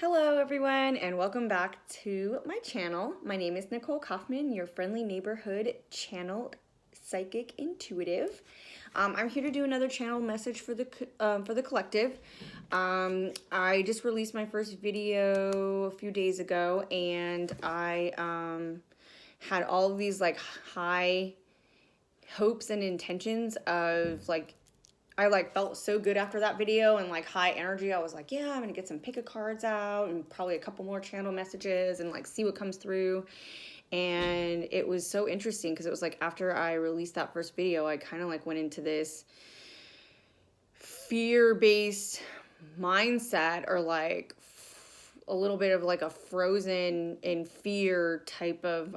Hello everyone and welcome back to my channel. My name is Nicole Kauffman, your friendly neighborhood channeled psychic intuitive. I'm here to do another channel message for the collective. I just released my first video a few days ago, and I had all of these like high hopes and intentions of I felt so good after that video and like high energy. I was like, yeah, I'm gonna get some pick a cards out and probably a couple more channel messages and like see what comes through. And it was so interesting because it was like after I released that first video, I kind of like went into this fear-based mindset, or like a little bit of like a frozen in fear type of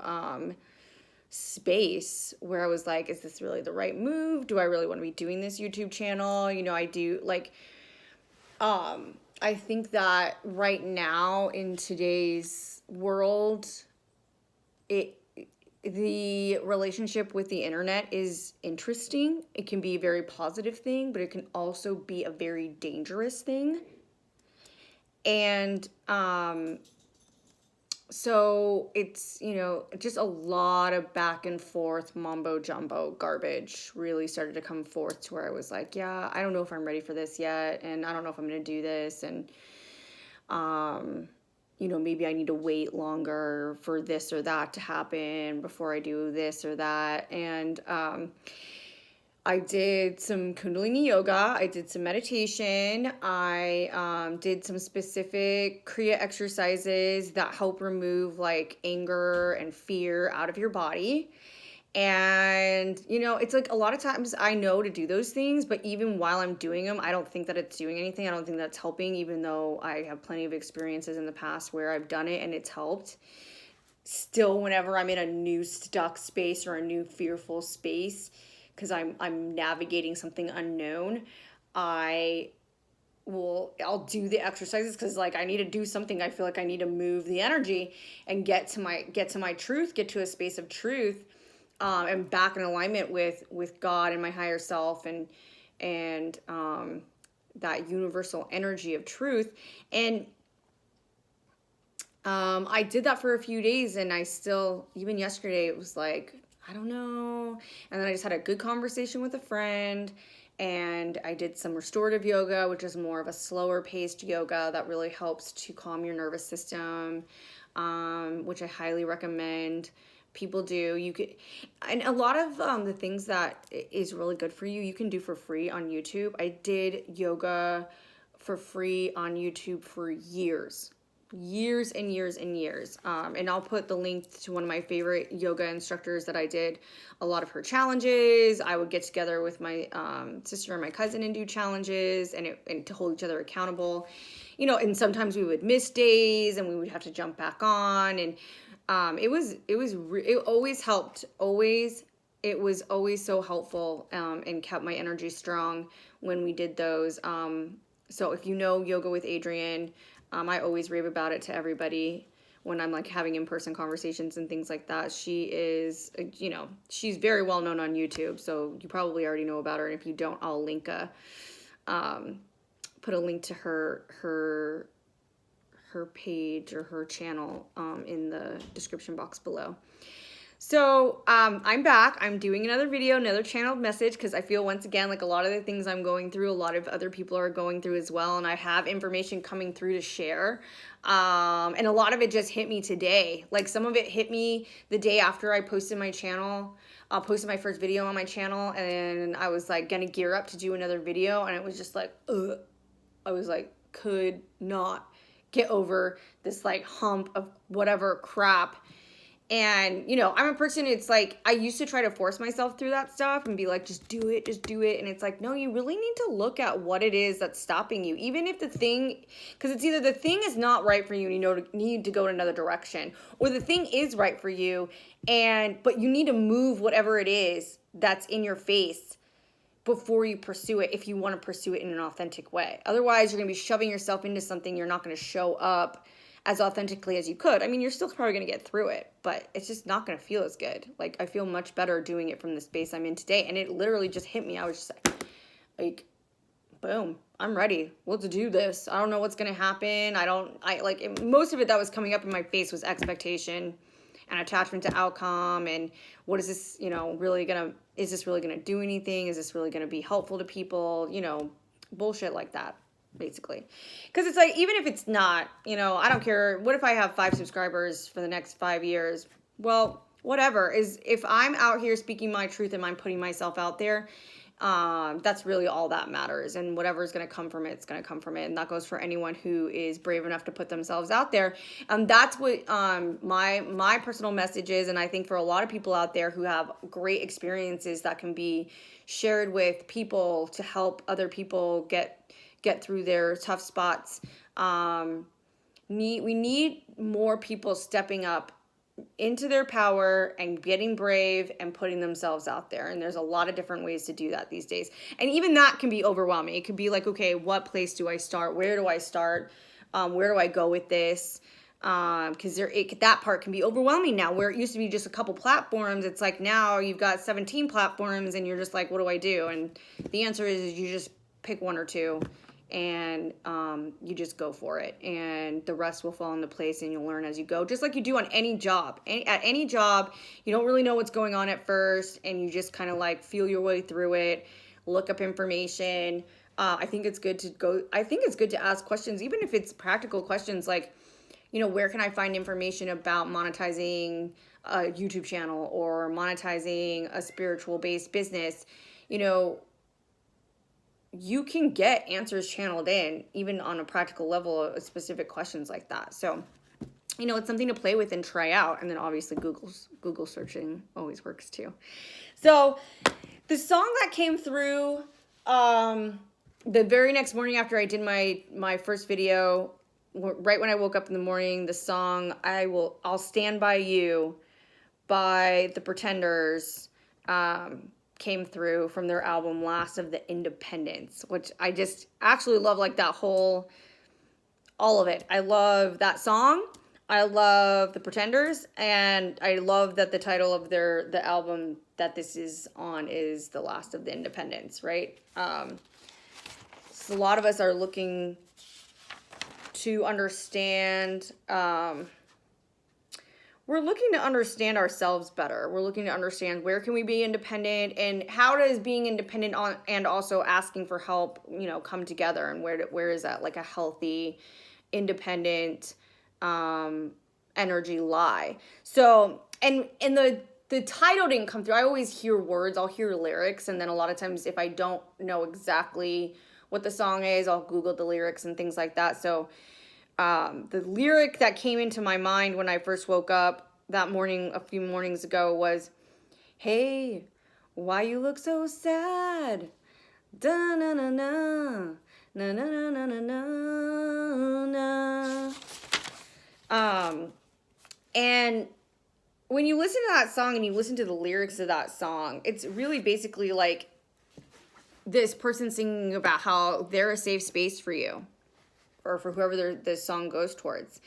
space where I was like, is this really the right move? Do I really want to be doing this YouTube channel? I do like, I think that right now in today's world, the relationship with the internet is interesting. It can be a very positive thing, but it can also be a very dangerous thing. And, so it's, just a lot of back and forth mumbo jumbo garbage really started to come forth to where I was like, yeah, I don't know if I'm ready for this yet. And I don't know if I'm going to do this. And, maybe I need to wait longer for this or that to happen before I do this or that. And, I did some Kundalini yoga. I did some meditation. I did some specific Kriya exercises that help remove like anger and fear out of your body. And, it's like a lot of times I know to do those things, but even while I'm doing them, I don't think that it's doing anything. I don't think that's helping, even though I have plenty of experiences in the past where I've done it and it's helped. Still, whenever I'm in a new stuck space or a new fearful space, because I'm navigating something unknown, I'll do the exercises because like I need to do something. I feel like I need to move the energy and get to my truth, get to a space of truth, and back in alignment with God and my higher self and that universal energy of truth. And I did that for a few days, and I still, even yesterday, it was like, I don't know. And then I just had a good conversation with a friend, and I did some restorative yoga, which is more of a slower paced yoga that really helps to calm your nervous system, which I highly recommend people do. And a lot of the things that is really good for you, you can do for free on YouTube. I did yoga for free on YouTube for years and years and years. And I'll put the link to one of my favorite yoga instructors that I did a lot of her challenges. I would get together with my sister and my cousin and do challenges and to hold each other accountable, and sometimes we would miss days and we would have to jump back on. And it always helped. It was always so helpful, and kept my energy strong when we did those. So if you know Yoga with Adrienne, I always rave about it to everybody when I'm like having in-person conversations and things like that. She is, she's very well known on YouTube, so you probably already know about her. And if you don't, I'll put a link to her page or her channel in the description box below. So I'm back. I'm doing another video, another channeled message, because I feel once again like a lot of the things I'm going through, a lot of other people are going through as well, and I have information coming through to share. And a lot of it just hit me today. Like some of it hit me the day after I posted my channel. I posted my first video on my channel, and I was like gonna gear up to do another video, and it was just like, ugh. I was like, could not get over this like hump of whatever crap. And, I'm a person, it's like, I used to try to force myself through that stuff and be like, just do it. And it's like, no, you really need to look at what it is that's stopping you. Even if the thing, because it's either the thing is not right for you and you need to go in another direction, or the thing is right for you, but you need to move whatever it is that's in your face before you pursue it, if you want to pursue it in an authentic way. Otherwise, you're going to be shoving yourself into something you're not going to show up as authentically as you could. I mean, you're still probably going to get through it, but it's just not going to feel as good. Like, I feel much better doing it from the space I'm in today. And it literally just hit me. I was just like, boom, I'm ready. Let's do this. I don't know what's going to happen. Most of it that was coming up in my face was expectation and attachment to outcome. And what is this, is this really going to do anything? Is this really going to be helpful to people? Bullshit like that, basically. Because it's like, even if it's not, I don't care. What if I have 5 subscribers for the next 5 years? Well, whatever. If I'm out here speaking my truth and I'm putting myself out there, that's really all that matters. And whatever is going to come from it, it's going to come from it. And that goes for anyone who is brave enough to put themselves out there. That's what my personal message is. And I think for a lot of people out there who have great experiences that can be shared with people to help other people get through their tough spots, we need more people stepping up into their power and getting brave and putting themselves out there. And there's a lot of different ways to do that these days. And even that can be overwhelming. It could be like, okay, what place do I start? Where do I start? Where do I go with this? Because that part can be overwhelming now, where it used to be just a couple platforms. It's like now you've got 17 platforms and you're just like, what do I do? And the answer is you just pick 1 or 2 and you just go for it, and the rest will fall into place, and you'll learn as you go, just like you do on any job. At any job, you don't really know what's going on at first, and you just kind of like feel your way through it, look up information. I think it's good to ask questions, even if it's practical questions like, where can I find information about monetizing a YouTube channel or monetizing a spiritual based business? You can get answers channeled in, even on a practical level, of specific questions like that. So, it's something to play with and try out. And then obviously Google searching always works too. So the song that came through the very next morning after I did my first video, right when I woke up in the morning, the song I'll Stand By You by The Pretenders came through from their album Last of the Independents, which I just actually love, like that all of it. I love that song. I love The Pretenders, and I love that the title of the album that this is on is The Last of the Independents, right? So a lot of us are looking to understand, we're looking to understand ourselves better. We're looking to understand where can we be independent, and how does being independent and also asking for help, come together, and where is that like a healthy, independent energy lie? So, and the title didn't come through. I always hear words, I'll hear lyrics, and then a lot of times if I don't know exactly what the song is, I'll Google the lyrics and things like that. So the lyric that came into my mind when I first woke up that morning, a few mornings ago, was, "Hey, why you look so sad? Da na na na na na na na na na na." And when you listen to that song and you listen to the lyrics of that song, it's really basically like this person singing about how they're a safe space for you, or for whoever this song goes towards.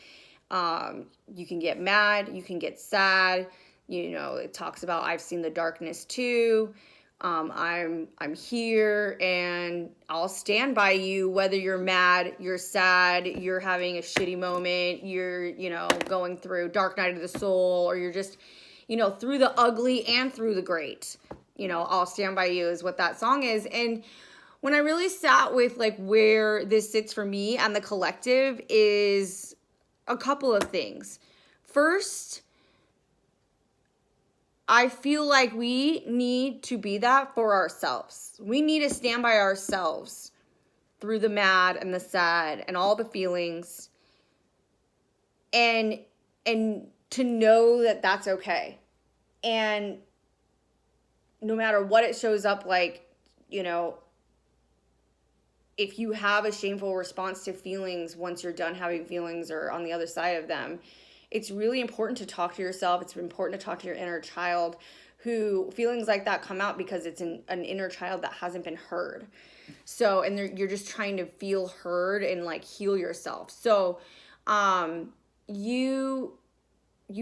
You can get mad, you can get sad. It talks about, I've seen the darkness too. I'm here, and I'll stand by you, whether you're mad, you're sad, you're having a shitty moment, you're, going through dark night of the soul, or you're just, through the ugly and through the great. I'll stand by you is what that song is. And when I really sat with like where this sits for me and the collective is a couple of things. First, I feel like we need to be that for ourselves. We need to stand by ourselves through the mad and the sad and all the feelings, and to know that that's okay. And no matter what it shows up like, if you have a shameful response to feelings once you're done having feelings or on the other side of them, it's really important to talk to yourself. It's important to talk to your inner child, who feelings like that come out because it's an inner child that hasn't been heard. So, and you're just trying to feel heard and like heal yourself. So, you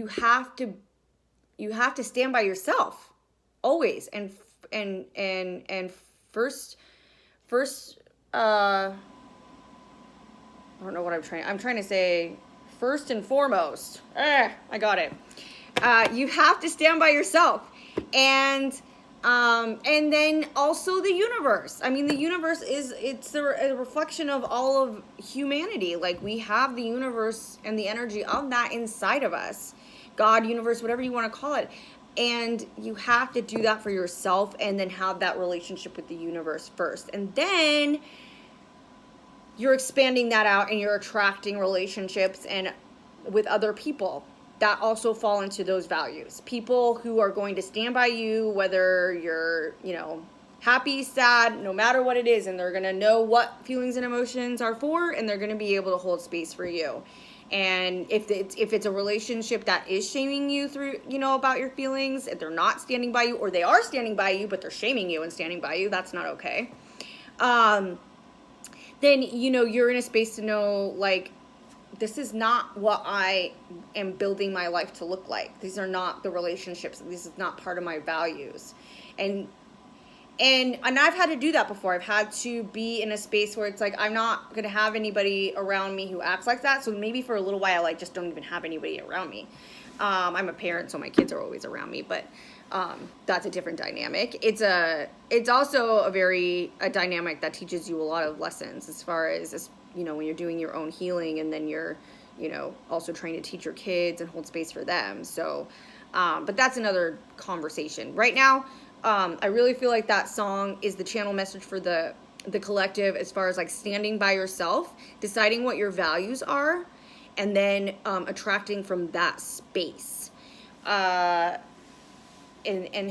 have to stand by yourself always. And first I don't know what I'm trying to say. First and foremost, I got it. You have to stand by yourself, and then also the universe. I mean, the universe it's a reflection of all of humanity. Like, we have the universe and the energy of that inside of us. God, universe, whatever you want to call it. And you have to do that for yourself, and then have that relationship with the universe first. And then you're expanding that out, and you're attracting relationships and with other people that also fall into those values. People who are going to stand by you, whether you're, happy, sad, no matter what it is, and they're going to know what feelings and emotions are for, and they're going to be able to hold space for you. And if it's a relationship that is shaming you through, about your feelings, if they're not standing by you, or they are standing by you, but they're shaming you and standing by you, that's not okay. Then, you're in a space to know, like, this is not what I am building my life to look like. These are not the relationships. This is not part of my values. And I've had to do that before. I've had to be in a space where it's like, I'm not going to have anybody around me who acts like that. So maybe for a little while, I just don't even have anybody around me. I'm a parent, so my kids are always around me, but that's a different dynamic. It's also a dynamic that teaches you a lot of lessons as far as, when you're doing your own healing, and then you're, also trying to teach your kids and hold space for them. So, but that's another conversation. Right now, I really feel like that song is the channel message for the collective, as far as like standing by yourself, deciding what your values are, and then attracting from that space, and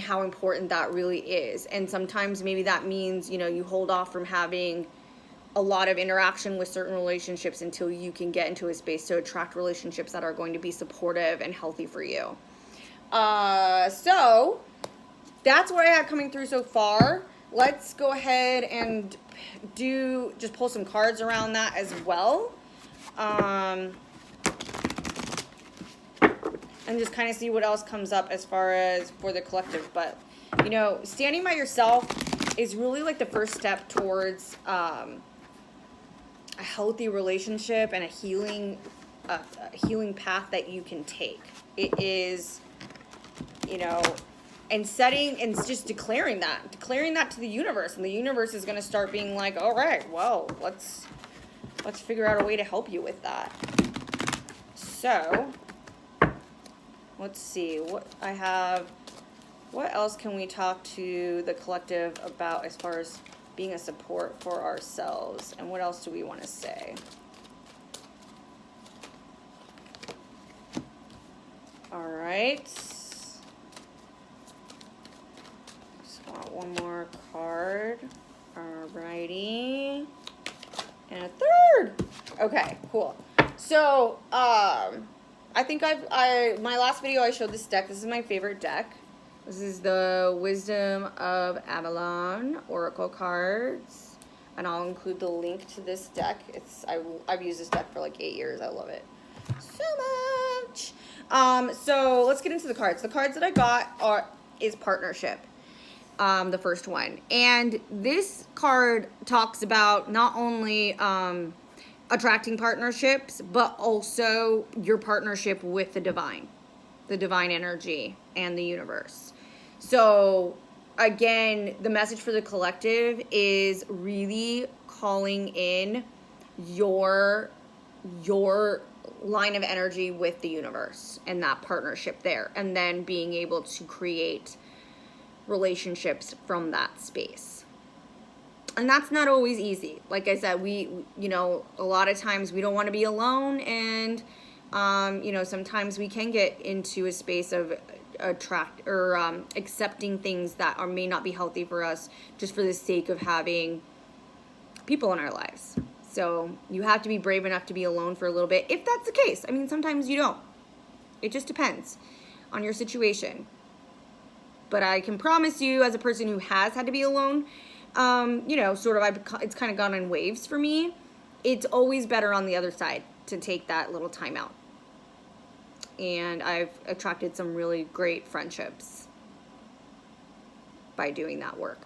how important that really is. And sometimes maybe that means, you hold off from having a lot of interaction with certain relationships until you can get into a space to attract relationships that are going to be supportive and healthy for you. So that's what I had coming through so far. Let's go ahead and just pull some cards around that as well. And just kind of see what else comes up as far as for the collective. But, standing by yourself is really like the first step towards a healthy relationship and a healing path that you can take. It is, and setting and just declaring that to the universe, and the universe is going to start being like, all right, well, let's figure out a way to help you with that. So let's see what I have. What else can we talk to the collective about as far as being a support for ourselves? And what else do we want to say? All right. Just want one more card. All righty. And a third. Okay, cool. So, I think my last video I showed this deck. This is my favorite deck. This is the Wisdom of Avalon Oracle cards, and I'll include the link to this deck. I've used this deck for like 8 years. I love it so much. So let's get into the cards. The cards that I got is partnership. The first one, and this card talks about not only attracting partnerships, but also your partnership with the divine energy and the universe. So again, the message for the collective is really calling in your line of energy with the universe and that partnership there, and then being able to create relationships from that space. And that's not always easy. Like I said, we a lot of times we don't want to be alone, and sometimes we can get into a space of accepting things that may not be healthy for us, just for the sake of having people in our lives. So you have to be brave enough to be alone for a little bit, if that's the case. I mean, sometimes you don't. It just depends on your situation. But I can promise you, as a person who has had to be alone, it's kind of gone in waves for me. It's always better on the other side to take that little time out. And I've attracted some really great friendships by doing that work.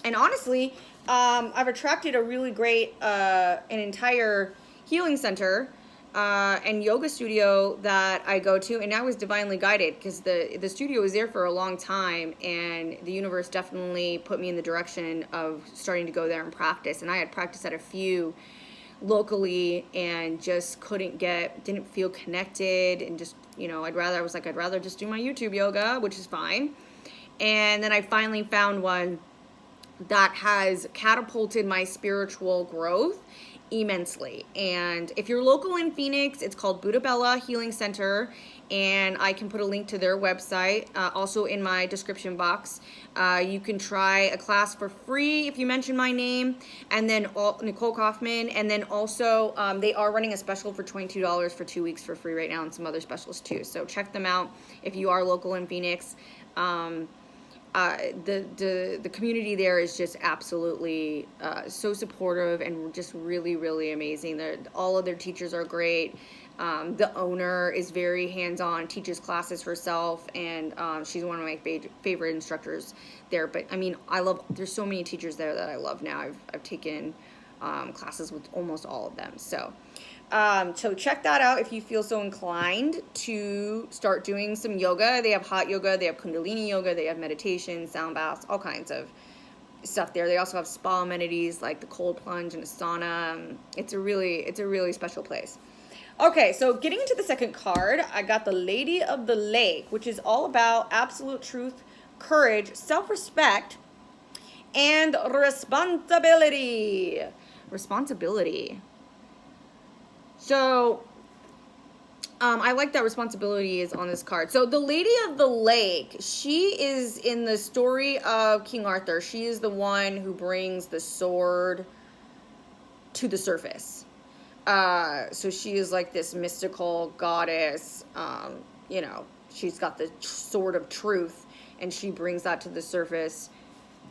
And honestly, I've attracted a really great, an entire healing center and yoga studio that I go to, and I was divinely guided because the studio was there for a long time, and the universe definitely put me in the direction of starting to go there and practice. And I had practiced at a few locally and just didn't feel connected, and just, I'd rather just do my YouTube yoga, which is fine. And then I finally found one that has catapulted my spiritual growth immensely. And if you're local in Phoenix, it's called Buddha Bella Healing Center, and I can put a link to their website also in my description box. You can try a class for free if you mention my name, and then Nicole Kauffman, and then also they are running a special for $22 for 2 weeks for free right now, and some other specials too. So check them out if you are local in Phoenix. The community there is just absolutely so supportive and just really, really amazing. All of their teachers are great. The owner is very hands-on, teaches classes herself, and she's one of my favorite instructors there. But I mean, there's so many teachers there that I love now. I've taken classes with almost all of them. So check that out if you feel so inclined to start doing some yoga. They have hot yoga, they have Kundalini yoga, they have meditation, sound baths, all kinds of stuff there. They also have spa amenities like the cold plunge and a sauna. It's a really special place. Okay, so getting into the second card, I got the Lady of the Lake, which is all about absolute truth, courage, self-respect, and responsibility. So, I like that responsibility is on this card. So the Lady of the Lake, she is in the story of King Arthur. She is the one who brings the sword to the surface. So she is like this mystical goddess. She's got the sword of truth, and she brings that to the surface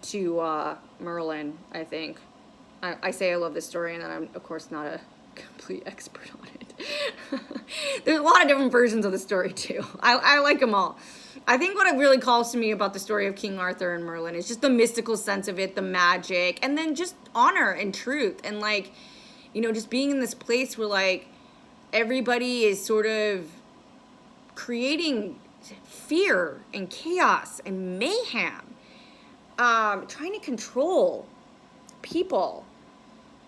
to Merlin, I think. I say I love this story, and then I'm, of course, not a complete expert on it. There's a lot of different versions of the story too. I like them all. I think what really calls to me about the story of King Arthur and Merlin is just the mystical sense of it, the magic, and then just honor and truth, and just being in this place where everybody is sort of creating fear and chaos and mayhem, trying to control people,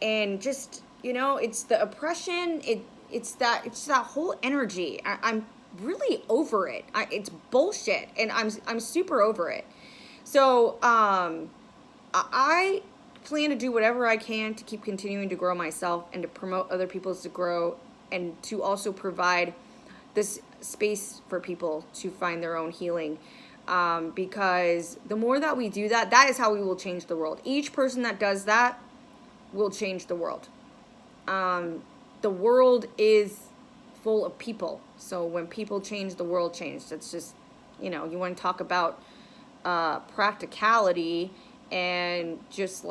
and just it's the oppression. It's that whole energy. I'm really over it. It's bullshit, and I'm super over it. So I plan to do whatever I can to keep continuing to grow myself and to promote other people's to grow, and to also provide this space for people to find their own healing. Because the more that we do that, that is how we will change the world. Each person that does that will change the world. The world is full of people. So when people change, the world changes. That's just, you want to talk about practicality and just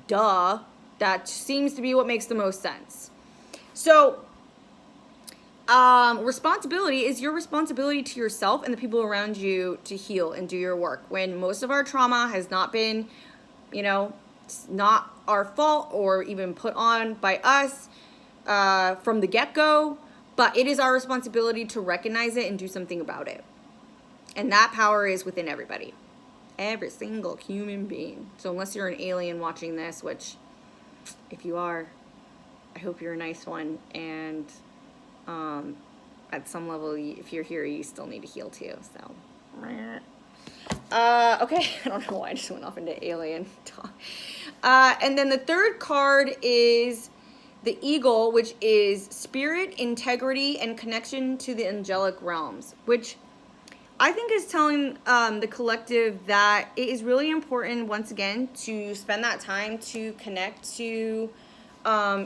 duh, that seems to be what makes the most sense. So responsibility is your responsibility to yourself and the people around you to heal and do your work. When most of our trauma has not been, not our fault or even put on by us from the get-go, but it is our responsibility to recognize it and do something about it. And that power is within everybody. Every single human being. So unless you're an alien watching this, which if you are, I hope you're a nice one. And at some level, if you're here, you still need to heal too. So, okay, I don't know why I just went off into alien talk. And then the third card is the Eagle, which is spirit, integrity, and connection to the angelic realms, which I think is telling the collective that it is really important, once again, to spend that time to connect to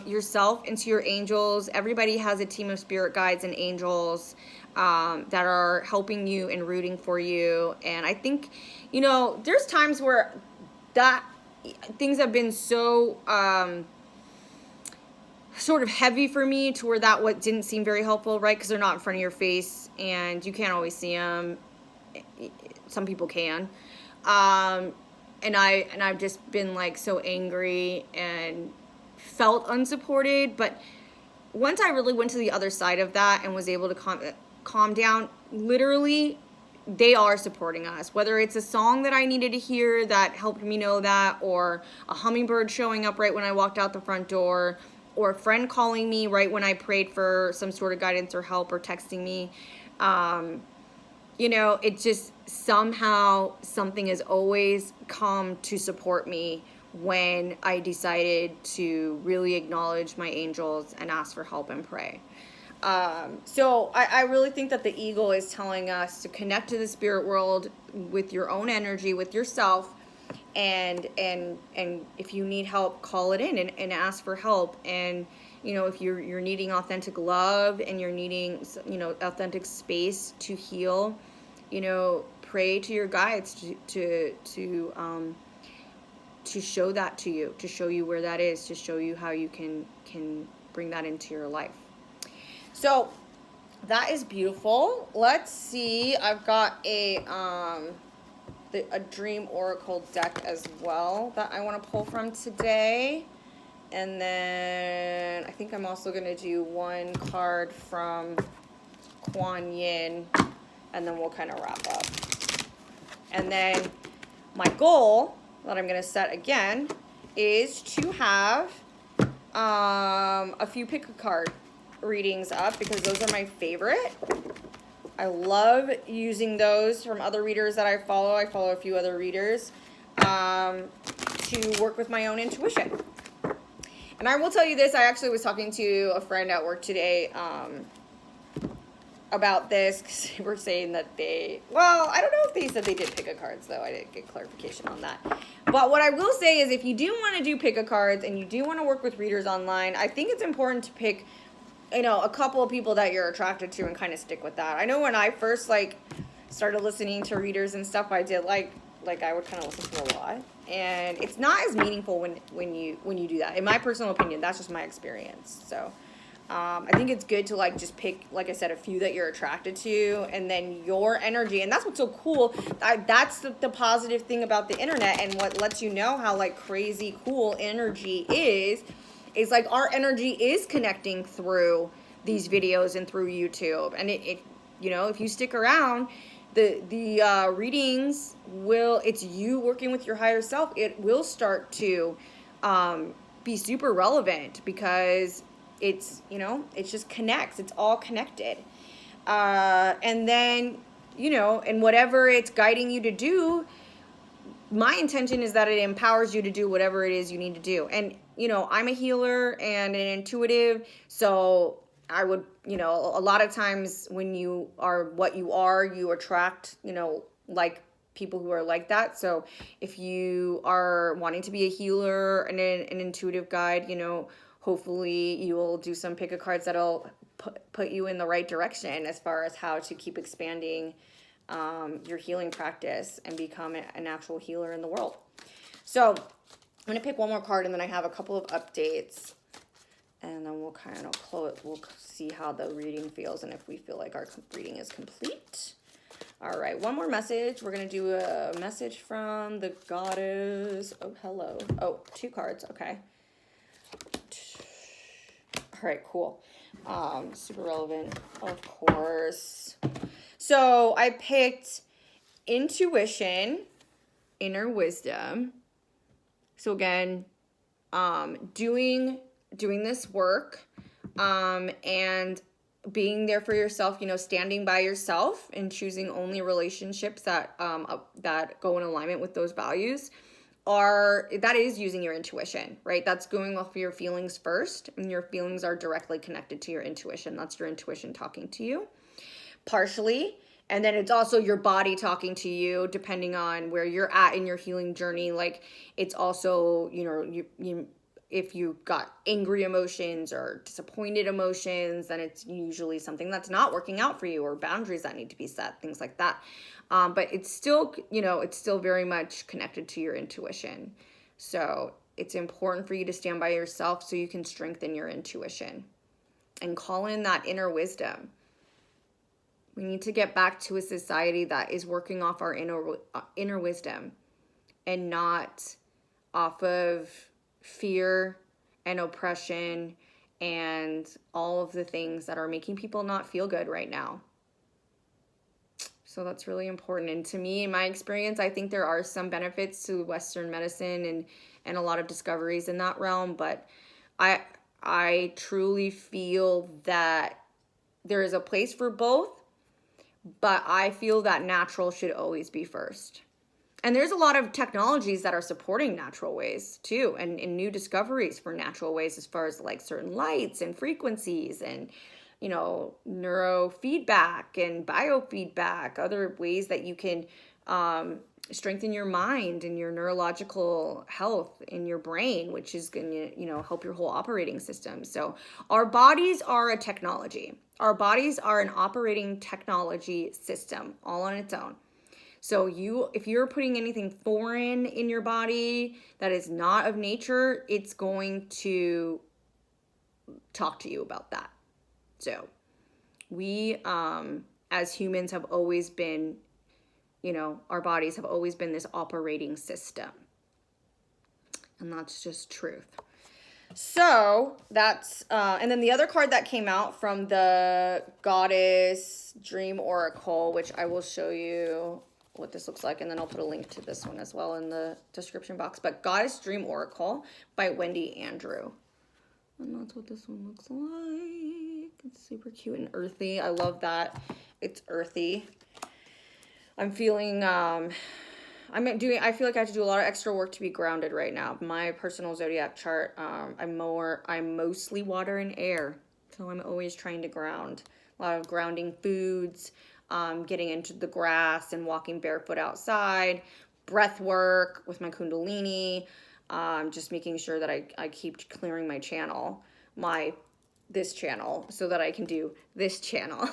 yourself and to your angels. Everybody has a team of spirit guides and angels that are helping you and rooting for you. And I think, there's times where things have been so sort of heavy for me to where what didn't seem very helpful, right? Because they're not in front of your face and you can't always see them. Some people can. I've just been like so angry and felt unsupported. But once I really went to the other side of that and was able to calm down, literally they are supporting us. Whether it's a song that I needed to hear that helped me know that, or a hummingbird showing up right when I walked out the front door, or a friend calling me right when I prayed for some sort of guidance or help, or texting me. You know, it just somehow something has always come to support me when I decided to really acknowledge my angels and ask for help and pray. So I really think that the eagle is telling us to connect to the spirit world with your own energy, with yourself, and if you need help, call it in and ask for help. And you know, if you're needing authentic love and you're needing, you know, authentic space to heal, you know, pray to your guides to show that to you, to show you where that is, to show you how you can bring that into your life. So that is beautiful. Let's see. I've got a dream oracle deck as well that I want to pull from today. And then I think I'm also going to do one card from Kuan Yin, and then we'll kind of wrap up. And then my goal that I'm going to set again is to have a few pick a card readings up, because those are my favorite. I love using those from other readers that I follow. I follow a few other readers to work with my own intuition. And I will tell you this, I actually was talking to a friend at work today about this, because they were saying that I don't know if they said they did pick a cards, though. I didn't get clarification on that. But what I will say is, if you do want to do pick a cards and you do want to work with readers online, I think it's important to pick, you know, a couple of people that you're attracted to and kind of stick with that. I know when I first started listening to readers and stuff, I did like I would kind of listen to a lot, and it's not as meaningful when you do that. In my personal opinion, that's just my experience. So I think it's good to just pick, like I said, a few that you're attracted to, and then your energy. And that's what's so cool. That's the positive thing about the internet, and what lets you know how crazy cool energy is our energy is connecting through these videos and through YouTube. And it you know, if you stick around, the readings it's you working with your higher self. It will start to be super relevant, because it's, you know, it just connects. It's all connected. And then, you know, and whatever it's guiding you to do, my intention is that it empowers you to do whatever it is you need to do. And, you know, I'm a healer and an intuitive, so I would, you know, a lot of times when you are what you are, you attract, you know, people who are like that. So if you are wanting to be a healer and an intuitive guide, you know, hopefully you will do some pick a cards that'll put you in the right direction as far as how to keep expanding your healing practice and become an actual healer in the world. So I'm going to pick one more card, and then I have a couple of updates, and then we'll kind of close. We'll see how the reading feels and if we feel like our reading is complete. All right, one more message. We're going to do a message from the goddess. Oh, hello. Oh, 2 cards. Okay. All right, cool. Super relevant, of course. So I picked intuition, inner wisdom. So again, doing this work, and being there for yourself, you know, standing by yourself and choosing only relationships that go in alignment with those values, that is using your intuition, right? That's going off your feelings first, and your feelings are directly connected to your intuition. That's your intuition talking to you, partially. And then it's also your body talking to you, depending on where you're at in your healing journey. It's also, you know, if you got angry emotions or disappointed emotions, then it's usually something that's not working out for you, or boundaries that need to be set, things like that. But it's still, you know, it's still very much connected to your intuition. So it's important for you to stand by yourself so you can strengthen your intuition and call in that inner wisdom. We need to get back to a society that is working off our inner wisdom. and not off of fear and oppression and all of the things that are making people not feel good right now. So that's really important. And to me, in my experience, I think there are some benefits to Western medicine and a lot of discoveries in that realm. But I truly feel that there is a place for both. But I feel that natural should always be first. And there's a lot of technologies that are supporting natural ways too, and new discoveries for natural ways as far as like certain lights and frequencies and, you know, neurofeedback and biofeedback, other ways that you can strengthen your mind and your neurological health in your brain, which is going to, you know, help your whole operating system. So our bodies are a technology. Our bodies are an operating technology system all on its own. So if you're putting anything foreign in your body that is not of nature, it's going to talk to you about that. So we, as humans, have always been, you know, our bodies have always been this operating system. And that's just truth. So that's, and then the other card that came out from the Goddess Dream Oracle, which I will show you what this looks like, and then I'll put a link to this one as well in the description box. But Goddess Dream Oracle by Wendy Andrew. And that's what this one looks like. It's super cute and earthy. I love that it's earthy. I'm feeling, I feel like I have to do a lot of extra work to be grounded right now. My personal zodiac chart, I'm mostly water and air. So I'm always trying to ground. A lot of grounding foods, getting into the grass and walking barefoot outside, breath work with my Kundalini, just making sure that I keep clearing my channel, this channel, so that I can do this channel.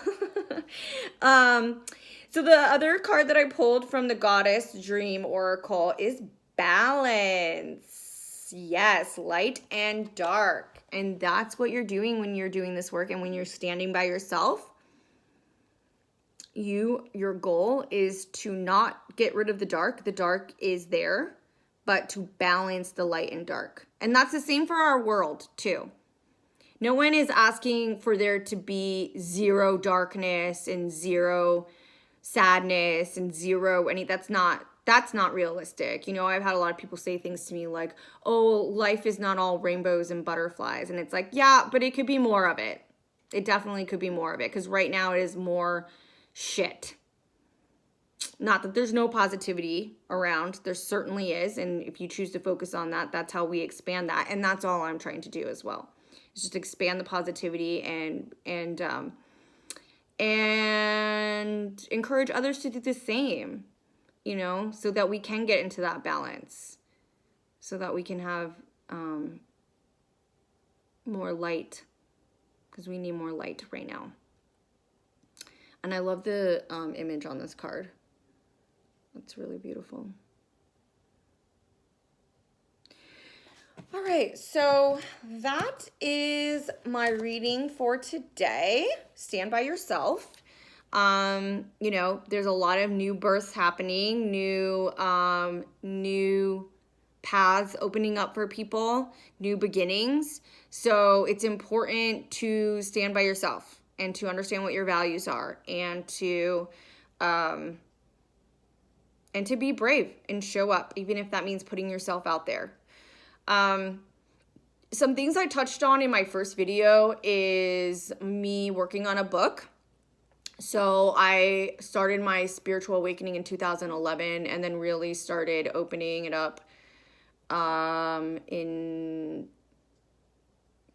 So the other card that I pulled from the Goddess Dream Oracle is balance. Yes, light and dark. And that's what you're doing when you're doing this work and when you're standing by yourself. Your goal is to not get rid of the dark. The dark is there, but to balance the light and dark. And that's the same for our world too. No one is asking for there to be zero darkness and zero sadness and zero that's not realistic. You know, I've had a lot of people say things to me like, oh, life is not all rainbows and butterflies. And it's like, yeah, but it could be more of it. It definitely could be more of it, because right now it is more shit. Not that there's no positivity around. There certainly is. And if you choose to focus on that, that's how we expand that. And that's all I'm trying to do as well. Is just expand the positivity and encourage others to do the same, you know, so that we can get into that balance, so that we can have more light, because we need more light right now. And I love the image on this card. It's really beautiful. All right, so that is my reading for today. Stand by yourself. You know, there's a lot of new births happening, new paths opening up for people, new beginnings. So it's important to stand by yourself and to understand what your values are, and to be brave and show up, even if that means putting yourself out there. Some things I touched on in my first video is me working on a book. So I started my spiritual awakening in 2011, and then really started opening it up in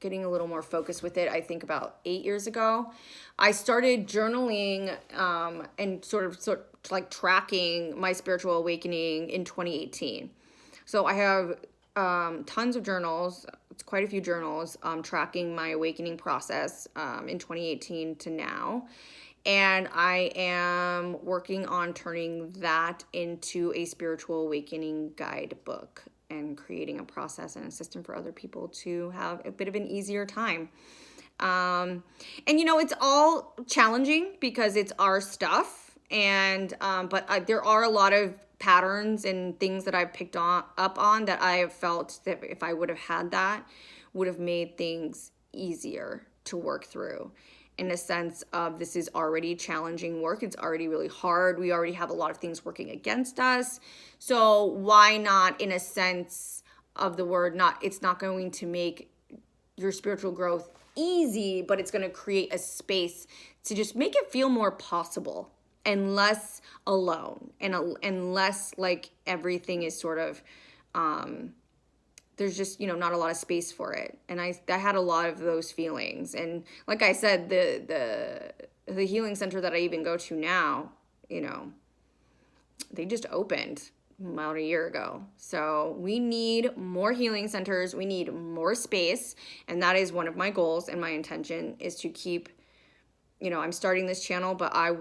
getting a little more focused with it, I think about 8 years ago. I started journaling and sort of like tracking my spiritual awakening in 2018. So I have tons of journals. It's quite a few journals tracking my awakening process in 2018 to now. And I am working on turning that into a spiritual awakening guidebook and creating a process and a system for other people to have a bit of an easier time. And you know, it's all challenging because it's our stuff. And but there are a lot of patterns and things that I've picked up on that I have felt that if I would have had that, would have made things easier to work through, in a sense of this is already challenging work. It's already really hard. We already have a lot of things working against us. So why not, in a sense of the word, it's not going to make your spiritual growth easy, but it's going to create a space to just make it feel more possible and less alone, and less like everything is sort of there's just, not a lot of space for it. And I had a lot of those feelings. And like I said, the healing center that I even go to now, they just opened about a year ago. So we need more healing centers. We need more space. And that is one of my goals, and my intention is to keep, I'm starting this channel, but I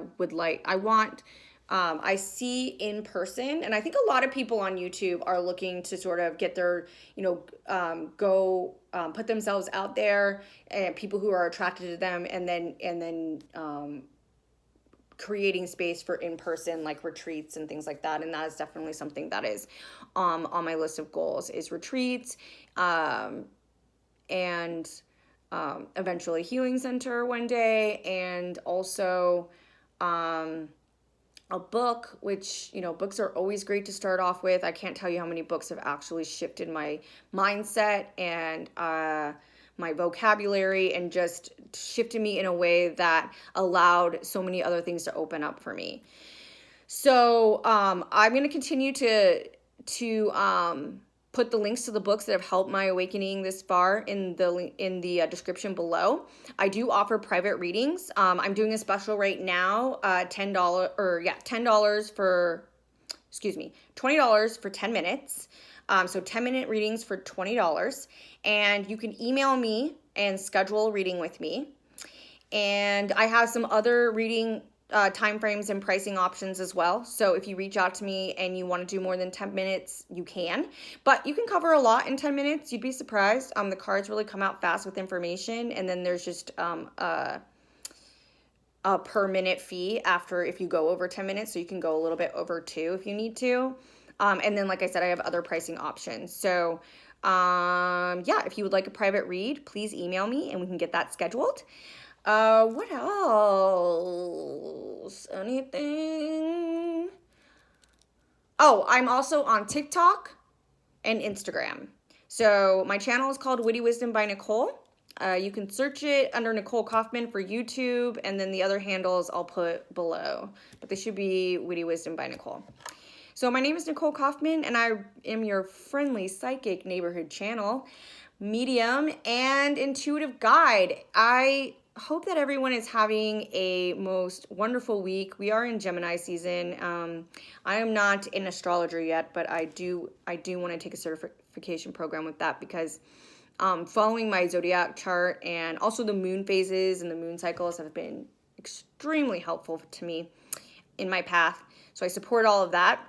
see in person, and I think a lot of people on YouTube are looking to sort of get their, put themselves out there, and people who are attracted to them, and then creating space for in-person like retreats and things like that. And that is definitely something that is on my list of goals, is retreats, and eventually healing center one day, and also a book, which, books are always great to start off with. I can't tell you how many books have actually shifted my mindset and my vocabulary, and just shifted me in a way that allowed so many other things to open up for me. So I'm going to continue to put the links to the books that have helped my awakening this far in the description below. I do offer private readings. I'm doing a special right now, $10 for, $20 for 10 minutes. So 10-minute readings for $20, and you can email me and schedule a reading with me. And I have some other reading timeframes and pricing options as well. So if you reach out to me and you want to do more than 10 minutes, you can. But you can cover a lot in 10 minutes. You'd be surprised. The cards really come out fast with information. And then there's just a per minute fee if you go over 10 minutes. So you can go a little bit over 2 if you need to. And then, like I said, I have other pricing options. So if you would like a private read, please email me and we can get that scheduled. What else? Anything? Oh, I'm also on TikTok and Instagram. So my channel is called Witty Wisdom by Nicole. You can search it under Nicole Kauffman for YouTube, and then the other handles I'll put below. But they should be Witty Wisdom by Nicole. So my name is Nicole Kauffman, and I am your friendly psychic neighborhood channel, medium, and intuitive guide. I hope that everyone is having a most wonderful week. We are in Gemini season. I am not an astrologer yet, but I do want to take a certification program with that, because following my zodiac chart and also the moon phases and the moon cycles have been extremely helpful to me in my path. So I support all of that.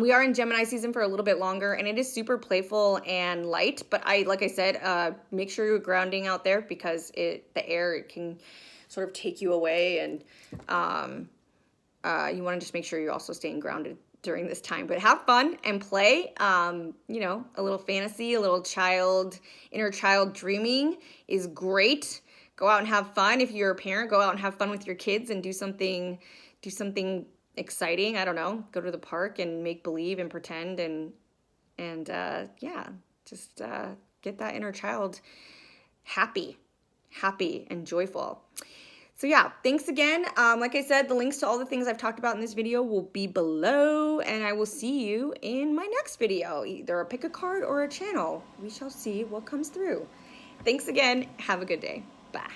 We are in Gemini season for a little bit longer, and it is super playful and light, but like I said, make sure you're grounding out there, because the air, it can sort of take you away, and you want to just make sure you're also staying grounded during this time. But have fun and play, a little fantasy, a little inner child dreaming is great. Go out and have fun. If you're a parent, go out and have fun with your kids and do something exciting. I don't know, go to the park and make believe and pretend, and just get that inner child happy and joyful. So yeah, thanks again. Like I said, the links to all the things I've talked about in this video will be below, and I will see you in my next video. Either pick a card or a channel. We shall see what comes through. Thanks again. Have a good day. Bye.